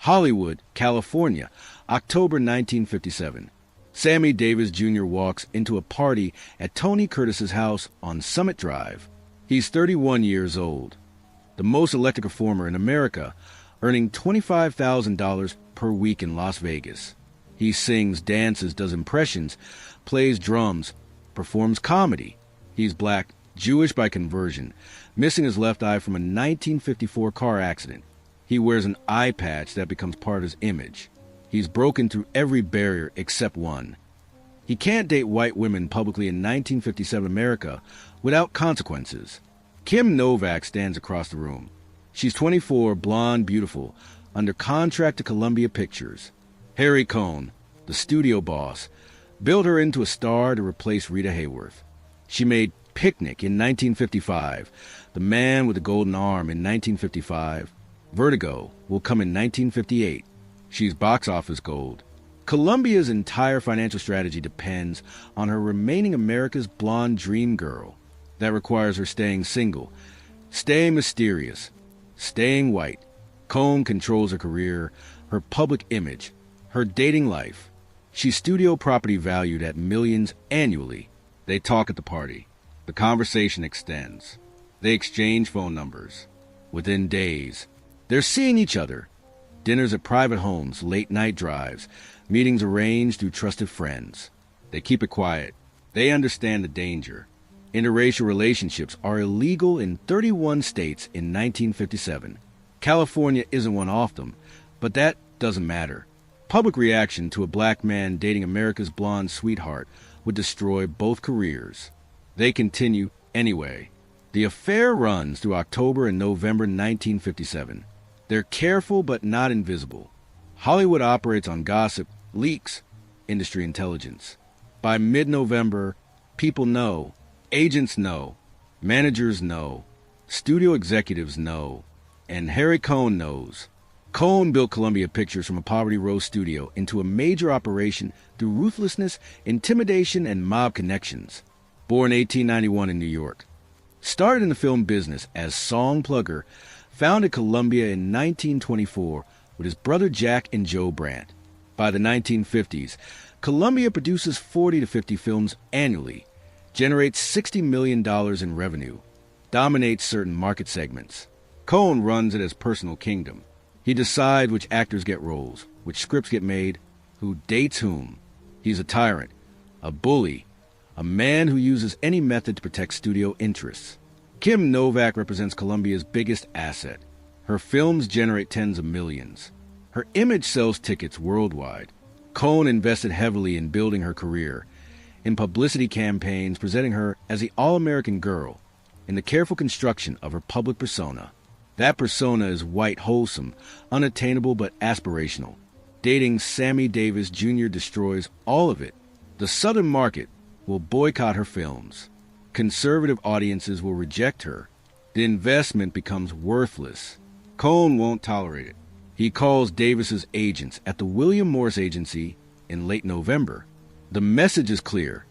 Hollywood, California, October 1957. Sammy Davis Jr. walks into a party at Tony Curtis's house on Summit Drive. He's 31 years old, the most electric performer in America, earning $25,000 per week in Las Vegas. He sings, dances, does impressions, plays drums, performs comedy. He's black, Jewish by conversion, missing his left eye from a 1954 car accident. He wears an eye patch that becomes part of his image. He's broken through every barrier except one. He can't date white women publicly in 1957 America without consequences. Kim Novak stands across the room. She's 24, blonde, beautiful, under contract to Columbia Pictures. Harry Cohn, the studio boss, built her into a star to replace Rita Hayworth. She made Picnic in 1955, The Man with the Golden Arm in 1955. Vertigo will come in 1958. She's box office gold. Columbia's entire financial strategy depends on her remaining America's blonde dream girl. That requires her staying single, staying mysterious, staying white. Cohn controls her career, her public image, her dating life. She's studio property valued at millions annually. They talk at the party. The conversation extends. They exchange phone numbers. Within days, they're seeing each other. Dinners at private homes, late-night drives, meetings arranged through trusted friends. They keep it quiet. They understand the danger. Interracial relationships are illegal in 31 states in 1957. California isn't one of them, but that doesn't matter. Public reaction to a black man dating America's blonde sweetheart would destroy both careers. They continue anyway. The affair runs through October and November 1957. They're careful but not invisible. Hollywood operates on gossip, leaks, industry intelligence. By mid-November, people know, agents know, managers know, studio executives know, and Harry Cohn knows. Cohn built Columbia Pictures from a Poverty Row studio into a major operation through ruthlessness, intimidation, and mob connections. Born 1891 in New York. Started in the film business as song plugger, founded Columbia in 1924 with his brother Jack and Joe Brandt. By the 1950s, Columbia produces 40 to 50 films annually, generates $60 million in revenue, dominates certain market segments. Cohn runs it as personal kingdom. He decides which actors get roles, which scripts get made, who dates whom. He's a tyrant, a bully, a man who uses any method to protect studio interests. Kim Novak represents Columbia's biggest asset. Her films generate tens of millions. Her image sells tickets worldwide. Cohn invested heavily in building her career, in publicity campaigns presenting her as the all-American girl, in the careful construction of her public persona. That persona is white, wholesome, unattainable but aspirational. Dating Sammy Davis Jr. destroys all of it. The Southern market will boycott her films. Conservative audiences will reject her. The investment becomes worthless. Cohn won't tolerate it. He calls Davis's agents at the William Morris Agency in late November. The message is clear,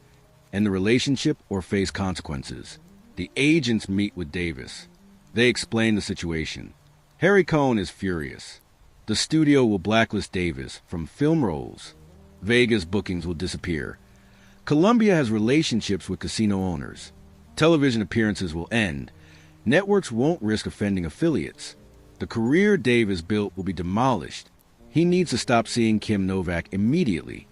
and the relationship or face consequences. The agents meet with Davis. They explain the situation. Harry Cohn is furious. The studio will blacklist Davis from film roles. Vegas bookings will disappear. Columbia has relationships with casino owners. Television appearances will end. Networks won't risk offending affiliates. The career Davis built will be demolished. He needs to stop seeing Kim Novak immediately.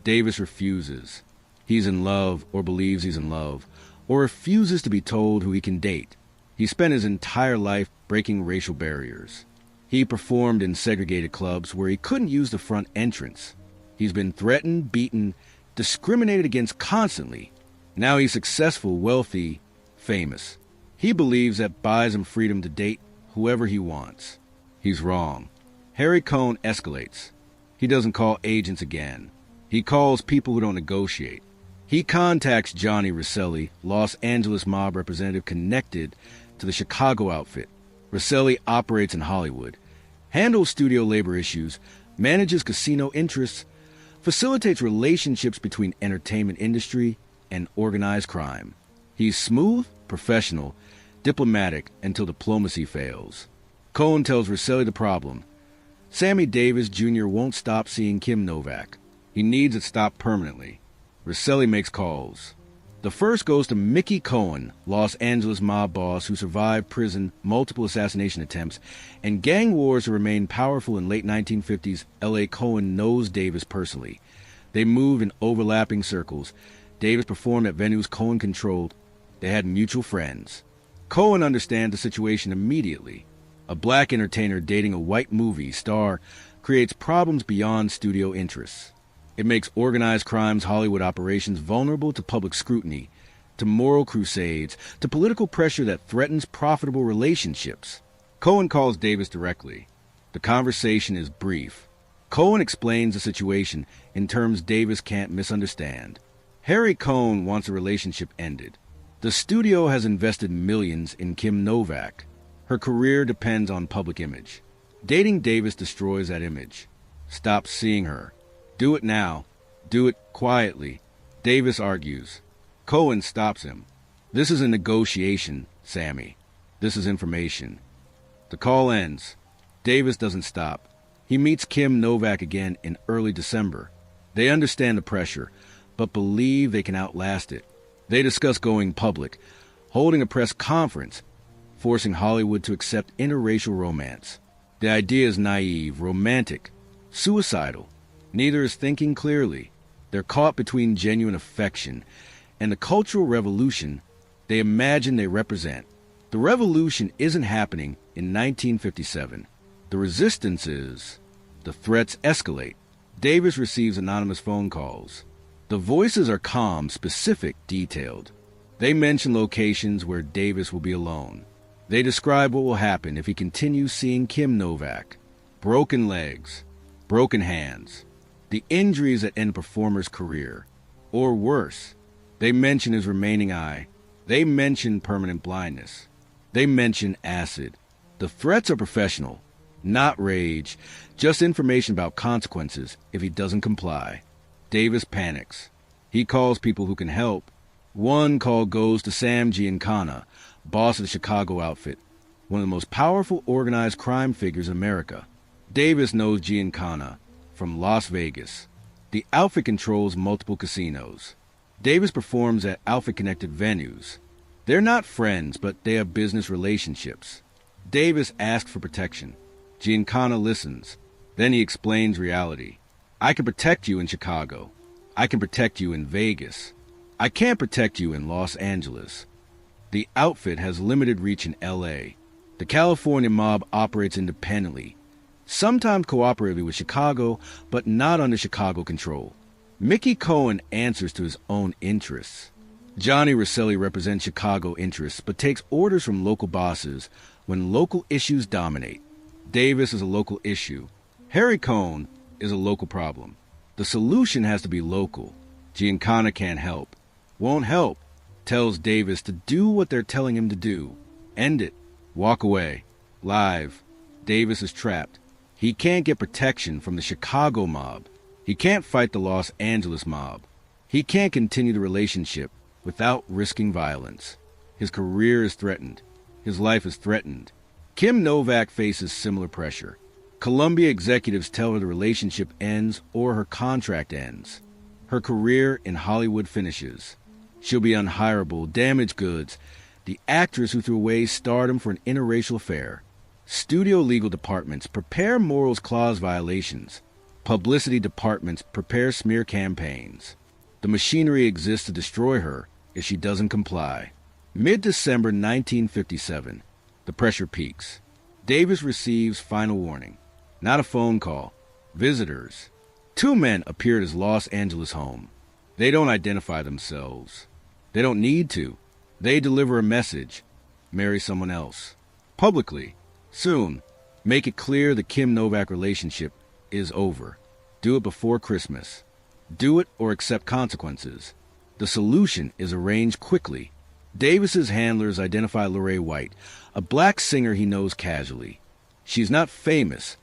Davis refuses. He's in love or believes he's in love, or refuses to be told who he can date. He spent his entire life breaking racial barriers. He performed in segregated clubs where he couldn't use the front entrance. He's been threatened, beaten, discriminated against constantly. Now he's successful, wealthy, famous. He believes that buys him freedom to date whoever he wants. He's wrong. Harry Cohn escalates. He doesn't call agents again. He calls people who don't negotiate. He contacts Johnny Rosselli, Los Angeles mob representative connected to the Chicago outfit. Rosselli operates in Hollywood, handles studio labor issues, manages casino interests, facilitates relationships between entertainment industry and organized crime. He's smooth, professional, diplomatic until diplomacy fails. Cohn tells Rosselli the problem. Sammy Davis Jr. won't stop seeing Kim Novak. He needs it stopped permanently. Rosselli makes calls. The first goes to Mickey Cohen, Los Angeles mob boss who survived prison, multiple assassination attempts, and gang wars who remained powerful in late 1950s. L.A. Cohen knows Davis personally. They moved in overlapping circles. Davis performed at venues Cohen controlled. They had mutual friends. Cohen understands the situation immediately. A black entertainer dating a white movie star creates problems beyond studio interests. It makes organized crime's Hollywood operations vulnerable to public scrutiny, to moral crusades, to political pressure that threatens profitable relationships. Cohen calls Davis directly. The conversation is brief. Cohen explains the situation in terms Davis can't misunderstand. Harry Cohen wants the relationship ended. The studio has invested millions in Kim Novak. Her career depends on public image. Dating Davis destroys that image. Stop seeing her. Do it now. Do it quietly. Davis argues. Cohen stops him. This is a negotiation, Sammy. This is information. The call ends. Davis doesn't stop. He meets Kim Novak again in early December. They understand the pressure, but believe they can outlast it. They discuss going public, holding a press conference, forcing Hollywood to accept interracial romance. The idea is naive, romantic, suicidal. Neither is thinking clearly. They're caught between genuine affection and the cultural revolution they imagine they represent. The revolution isn't happening in 1957. The resistance is. The threats escalate. Davis receives anonymous phone calls. The voices are calm, specific, detailed. They mention locations where Davis will be alone. They describe what will happen if he continues seeing Kim Novak. Broken legs, broken hands, the injuries that end a performer's career. Or worse, they mention his remaining eye. They mention permanent blindness. They mention acid. The threats are professional, not rage, just information about consequences if he doesn't comply. Davis panics. He calls people who can help. One call goes to Sam Giancana, boss of the Chicago outfit, one of the most powerful organized crime figures in America. Davis knows Giancana from Las Vegas. The outfit controls multiple casinos. Davis performs at outfit-connected venues. They're not friends, but they have business relationships. Davis asks for protection. Giancana listens. Then he explains reality. I can protect you in Chicago. I can protect you in Vegas. I can't protect you in Los Angeles. The outfit has limited reach in L.A. The California mob operates independently, sometimes cooperatively with Chicago, but not under Chicago control. Mickey Cohen answers to his own interests. Johnny Rosselli represents Chicago interests, but takes orders from local bosses when local issues dominate. Davis is a local issue. Harry Cohen is a local problem. The solution has to be local. Giancana can't help. Won't help. Tells Davis to do what they're telling him to do. End it. Walk away. Live. Davis is trapped. He can't get protection from the Chicago mob. He can't fight the Los Angeles mob. He can't continue the relationship without risking violence. His career is threatened. His life is threatened. Kim Novak faces similar pressure. Columbia executives tell her the relationship ends or her contract ends. Her career in Hollywood finishes. She'll be unhireable, damaged goods, the actress who threw away stardom for an interracial affair. Studio legal departments prepare morals clause violations. Publicity departments prepare smear campaigns. The machinery exists to destroy her if she doesn't comply. Mid-December 1957, the pressure peaks. Davis receives final warning. Not a phone call. Visitors. 2 men appear at his Los Angeles home. They don't identify themselves. They don't need to. They deliver a message. Marry someone else. Publicly. Soon. Make it clear the Kim Novak relationship is over. Do it before Christmas. Do it or accept consequences. The solution is arranged quickly. Davis's handlers identify Lorraine White, a black singer he knows casually. She's not famous,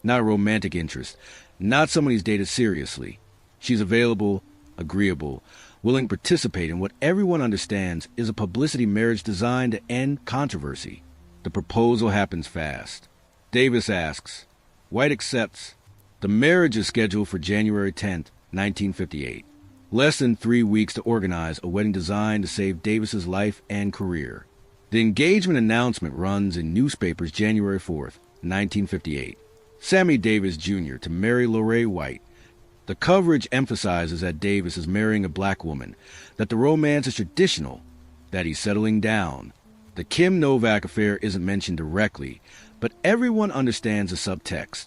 not a romantic interest, not someone he's dated seriously. She's available, agreeable, willing to participate in what everyone understands is a publicity marriage designed to end controversy. The proposal happens fast. Davis asks, White accepts. The marriage is scheduled for January 10th, 1958. Less than 3 weeks to organize a wedding designed to save Davis's life and career. The engagement announcement runs in newspapers January 4th, 1958. Sammy Davis Jr. to marry Lorraine White. The coverage emphasizes that Davis is marrying a black woman, that the romance is traditional, that he's settling down. The Kim Novak affair isn't mentioned directly, but everyone understands the subtext.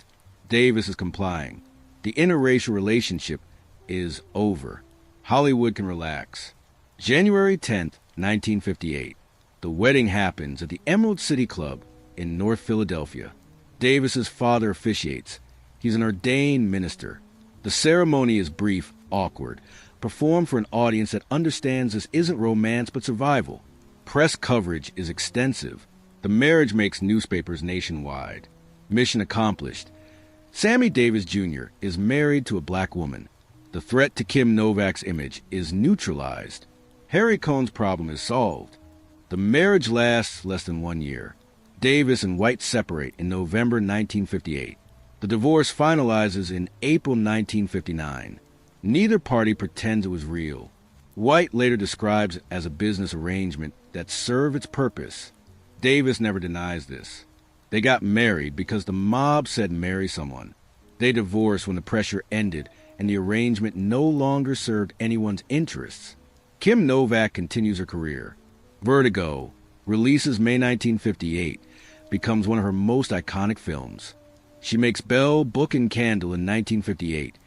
Davis is complying. The interracial relationship is over. Hollywood can relax. January 10th, 1958. The wedding happens at the Emerald City Club in North Philadelphia. Davis's father officiates. He's an ordained minister. The ceremony is brief, awkward, performed for an audience that understands this isn't romance but survival. Press coverage is extensive. The marriage makes newspapers nationwide. Mission accomplished. Sammy Davis Jr. is married to a black woman. The threat to Kim Novak's image is neutralized. Harry Cohn's problem is solved. The marriage lasts less than 1 year. Davis and White separate in November 1958. The divorce finalizes in April 1959. Neither party pretends it was real. White later describes it as a business arrangement that served its purpose. Davis never denies this. They got married because the mob said marry someone. They divorced when the pressure ended and the arrangement no longer served anyone's interests. Kim Novak continues her career. Vertigo, releases May 1958, becomes one of her most iconic films. She makes Bell, Book, and Candle in 1958.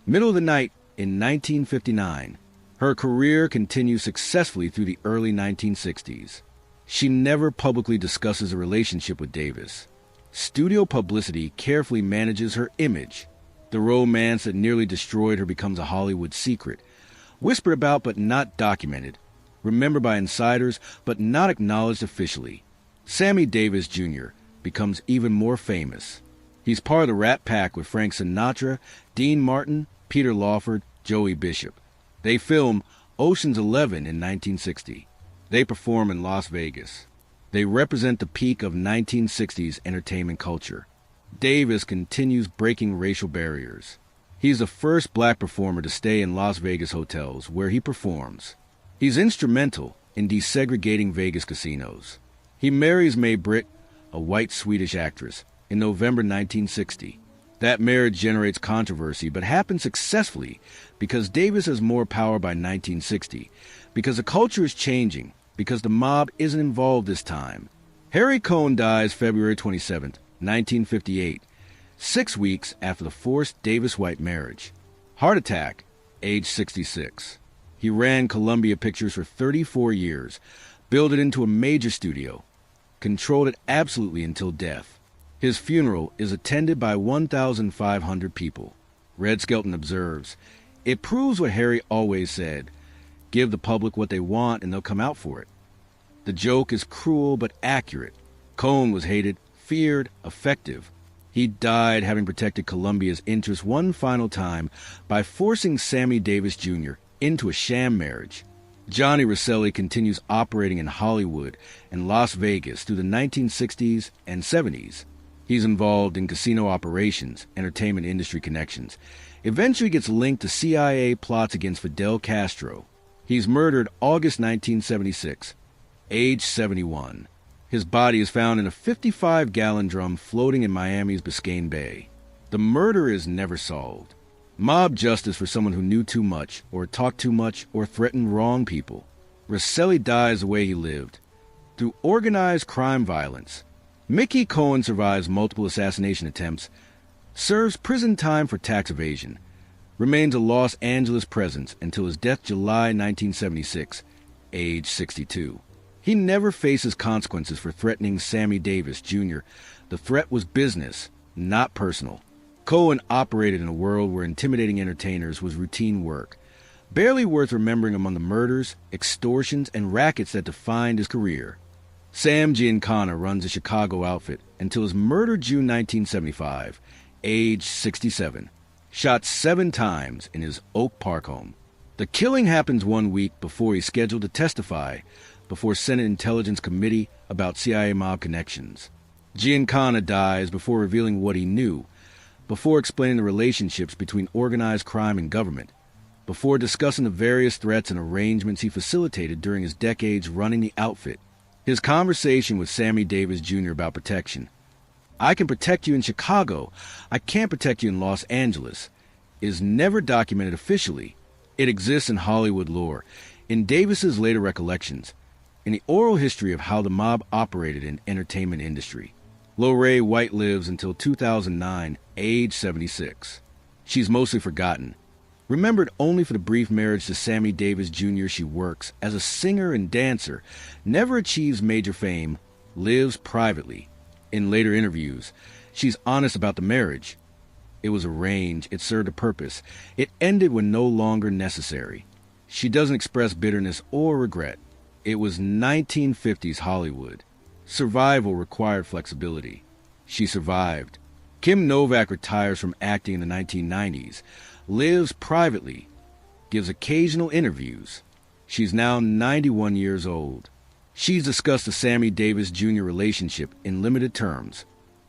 Middle of the Night in 1959. Her career continues successfully through the early 1960s. She never publicly discusses a relationship with Davis. Studio publicity carefully manages her image. The romance that nearly destroyed her becomes a Hollywood secret. Whispered about but not documented. Remembered by insiders but not acknowledged officially. Sammy Davis Jr. becomes even more famous. He's part of the Rat Pack with Frank Sinatra, Dean Martin, Peter Lawford, Joey Bishop. They film Ocean's 11 in 1960. They perform in Las Vegas. They represent the peak of 1960s entertainment culture. Davis continues breaking racial barriers. He's the first black performer to stay in Las Vegas hotels where he performs. He's instrumental in desegregating Vegas casinos. He marries Mae Britt, a white Swedish actress, in November 1960. That marriage generates controversy but happens successfully because Davis has more power by 1960, because the culture is changing, because the mob isn't involved this time. Harry Cohn dies February 27, 1958, 6 weeks after the forced Davis-White marriage. Heart attack, age 66. He ran Columbia Pictures for 34 years, built it into a major studio, controlled it absolutely until death. His funeral is attended by 1,500 people. Red Skelton observes, "It proves what Harry always said. Give the public what they want and they'll come out for it." The joke is cruel but accurate. Cohn was hated, feared, effective. He died having protected Columbia's interests one final time by forcing Sammy Davis Jr. into a sham marriage. Johnny Rosselli continues operating in Hollywood and Las Vegas through the 1960s and 70s. He's involved in casino operations, entertainment industry connections. Eventually gets linked to CIA plots against Fidel Castro. He's murdered August 1976, age 71. His body is found in a 55-gallon drum floating in Miami's Biscayne Bay. The murder is never solved. Mob justice for someone who knew too much, or talked too much, or threatened wrong people. Rosselli dies the way he lived, through organized crime violence. Mickey Cohen survives multiple assassination attempts, serves prison time for tax evasion, remains a Los Angeles presence until his death July 1976, age 62. He never faces consequences for threatening Sammy Davis Jr. The threat was business, not personal. Cohen operated in a world where intimidating entertainers was routine work, barely worth remembering among the murders, extortions, and rackets that defined his career. Sam Giancana runs a Chicago outfit until his murder June 1975, age 67. Shot 7 times in his Oak Park home. The killing happens 1 week before he's scheduled to testify before Senate Intelligence Committee about CIA mob connections. Giancana dies before revealing what he knew, before explaining the relationships between organized crime and government, before discussing the various threats and arrangements he facilitated during his decades running the outfit. His conversation with Sammy Davis Jr. about protection. "I can protect you in Chicago. I can't protect you in Los Angeles," is never documented officially. It exists in Hollywood lore, in Davis's later recollections, in the oral history of how the mob operated in entertainment industry. Lorraine White lives until 2009, age 76. She's mostly forgotten. Remembered only for the brief marriage to Sammy Davis Jr. She works as a singer and dancer, never achieves major fame, lives privately. In later interviews, she's honest about the marriage. It was arranged, it served a purpose. It ended when no longer necessary. She doesn't express bitterness or regret. It was 1950s Hollywood. Survival required flexibility. She survived. Kim Novak retires from acting in the 1990s, lives privately, gives occasional interviews. She's now 91 years old. She's discussed the Sammy Davis Jr. relationship in limited terms,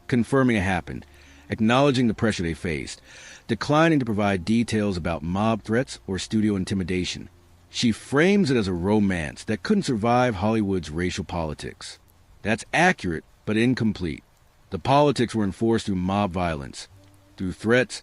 confirming it happened, acknowledging the pressure they faced, declining to provide details about mob threats or studio intimidation. She frames it as a romance that couldn't survive Hollywood's racial politics. That's accurate, but incomplete. The politics were enforced through mob violence, through threats,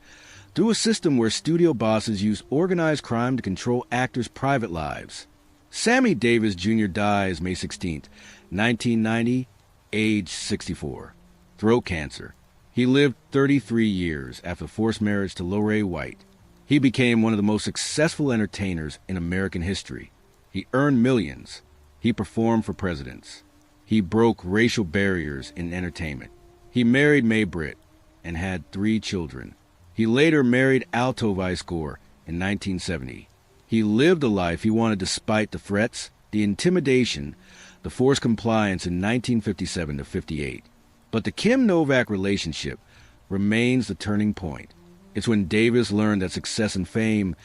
through a system where studio bosses used organized crime to control actors' private lives. Sammy Davis Jr. dies May 16, 1990, age 64. Throat cancer. He lived 33 years after forced marriage to Lorraine White. He became one of the most successful entertainers in American history. He earned millions. He performed for presidents. He broke racial barriers in entertainment. He married Mae Britt and had 3 children. He later married alto Vice Gore in 1970. He lived a life he wanted despite the threats, the intimidation, the forced compliance in 1957 to 58. But the Kim Novak relationship remains the turning point. It's when Davis learned that success and fame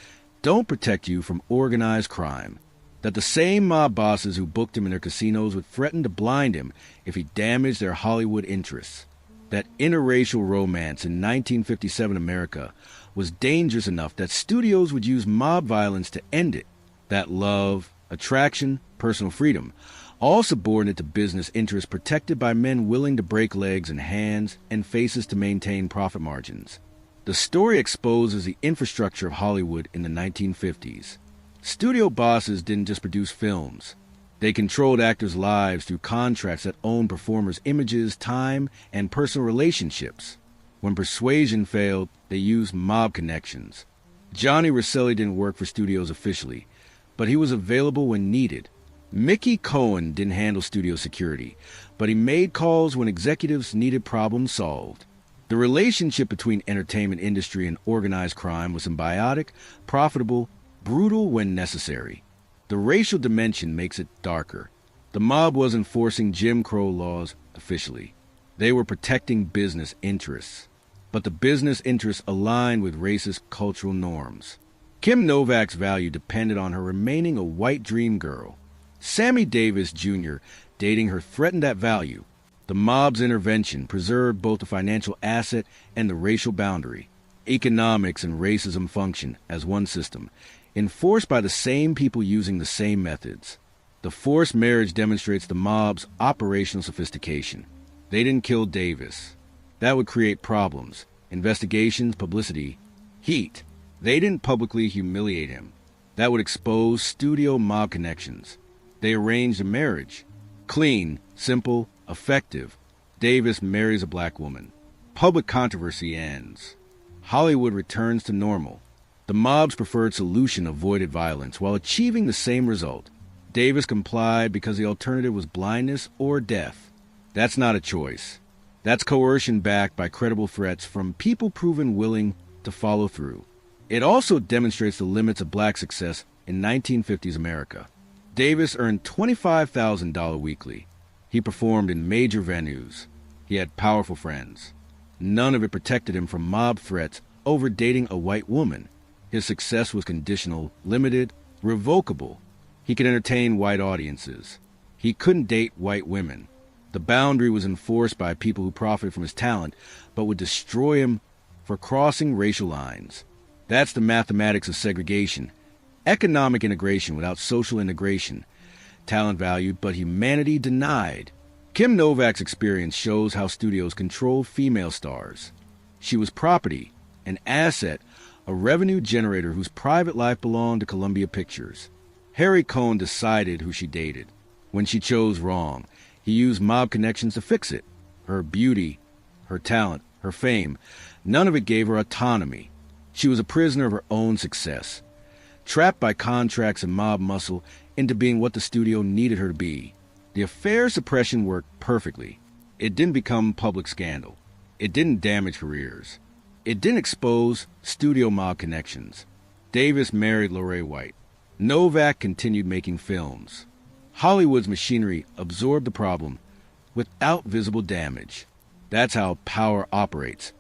don't protect you from organized crime, that the same mob bosses who booked him in their casinos would threaten to blind him if he damaged their Hollywood interests. That interracial romance in 1957 America was dangerous enough that studios would use mob violence to end it. That love, attraction, personal freedom, all subordinate to business interests protected by men willing to break legs and hands and faces to maintain profit margins. The story exposes the infrastructure of Hollywood in the 1950s. Studio bosses didn't just produce films. They controlled actors' lives through contracts that owned performers' images, time, and personal relationships. When persuasion failed, they used mob connections. Johnny Rosselli didn't work for studios officially, but he was available when needed. Mickey Cohen didn't handle studio security, but he made calls when executives needed problems solved. The relationship between entertainment industry and organized crime was symbiotic, profitable, brutal when necessary. The racial dimension makes it darker. The mob wasn't enforcing Jim Crow laws officially. They were protecting business interests. But the business interests aligned with racist cultural norms. Kim Novak's value depended on her remaining a white dream girl. Sammy Davis Jr. dating her threatened that value. The mob's intervention preserved both the financial asset and the racial boundary. Economics and racism function as one system, enforced by the same people using the same methods. The forced marriage demonstrates the mob's operational sophistication. They didn't kill Davis. That would create problems, investigations, publicity, heat. They didn't publicly humiliate him. That would expose studio mob connections. They arranged a marriage. Clean, simple, effective. Davis marries a black woman. Public controversy ends. Hollywood returns to normal. The mob's preferred solution avoided violence while achieving the same result. Davis complied because the alternative was blindness or death. That's not a choice. That's coercion backed by credible threats from people proven willing to follow through. It also demonstrates the limits of black success in 1950s America. Davis earned $25,000 weekly. He performed in major venues. He had powerful friends. None of it protected him from mob threats over dating a white woman. His success was conditional, limited, revocable. He could entertain white audiences. He couldn't date white women. The boundary was enforced by people who profited from his talent, but would destroy him for crossing racial lines. That's the mathematics of segregation. Economic integration without social integration. Talent valued, but humanity denied. Kim Novak's experience shows how studios control female stars. She was property, an asset, a revenue generator whose private life belonged to Columbia Pictures. Harry Cohn decided who she dated. When she chose wrong, he used mob connections to fix it. Her beauty, her talent, her fame, none of it gave her autonomy. She was a prisoner of her own success, trapped by contracts and mob muscle into being what the studio needed her to be. The affair suppression worked perfectly. It didn't become public scandal. It didn't damage careers. It didn't expose studio mob connections. Davis married Lorraine White. Novak continued making films. Hollywood's machinery absorbed the problem without visible damage. That's how power operates.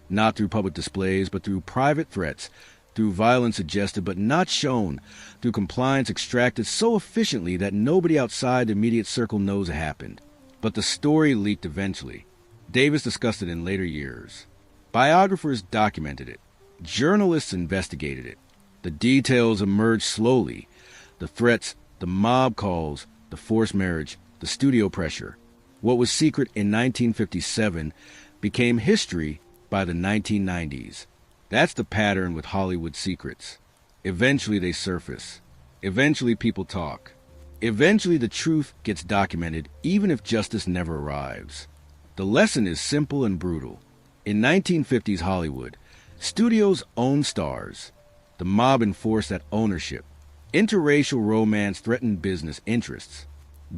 Not through public displays, but through private threats, through violence suggested but not shown, through compliance extracted so efficiently that nobody outside the immediate circle knows it happened. But the story leaked eventually. Davis discussed it in later years. Biographers documented it. Journalists investigated it. The details emerged slowly. The threats, the mob calls, the forced marriage, the studio pressure. What was secret in 1957 became history by the 1990s. That's the pattern with Hollywood secrets. Eventually they surface. Eventually people talk. Eventually the truth gets documented, even if justice never arrives. The lesson is simple and brutal. In 1950s Hollywood, studios owned stars. The mob enforced that ownership. Interracial romance threatened business interests.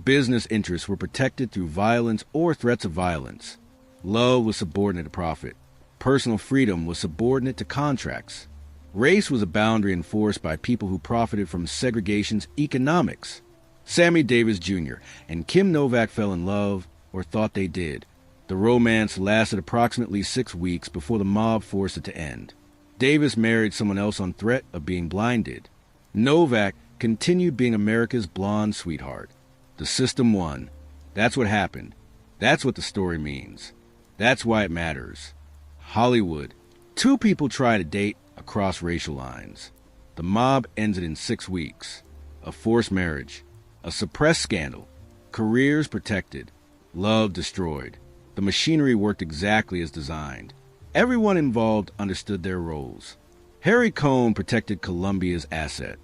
Business interests were protected through violence or threats of violence. Love was subordinate to profit. Personal freedom was subordinate to contracts. Race was a boundary enforced by people who profited from segregation's economics. Sammy Davis Jr. and Kim Novak fell in love, or thought they did. The romance lasted approximately 6 weeks before the mob forced it to end. Davis married someone else on threat of being blinded. Novak continued being America's blonde sweetheart. The system won. That's what happened. That's what the story means. That's why it matters. Hollywood. 2 people try to date across racial lines. The mob ends it in 6 weeks. A forced marriage. A suppressed scandal. Careers protected. Love destroyed. The machinery worked exactly as designed. Everyone involved understood their roles. Harry Cohn protected Columbia's asset.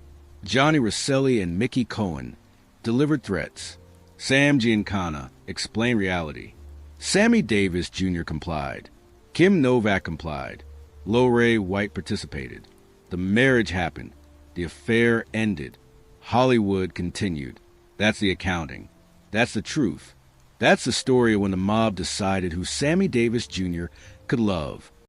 Johnny Rosselli and Mickey Cohen delivered threats. Sam Giancana explained reality. Sammy Davis Jr. complied. Kim Novak complied. Lorraine White participated. The marriage happened. The affair ended. Hollywood continued. That's the accounting. That's the truth. That's the story of when the mob decided who Sammy Davis Jr. could love.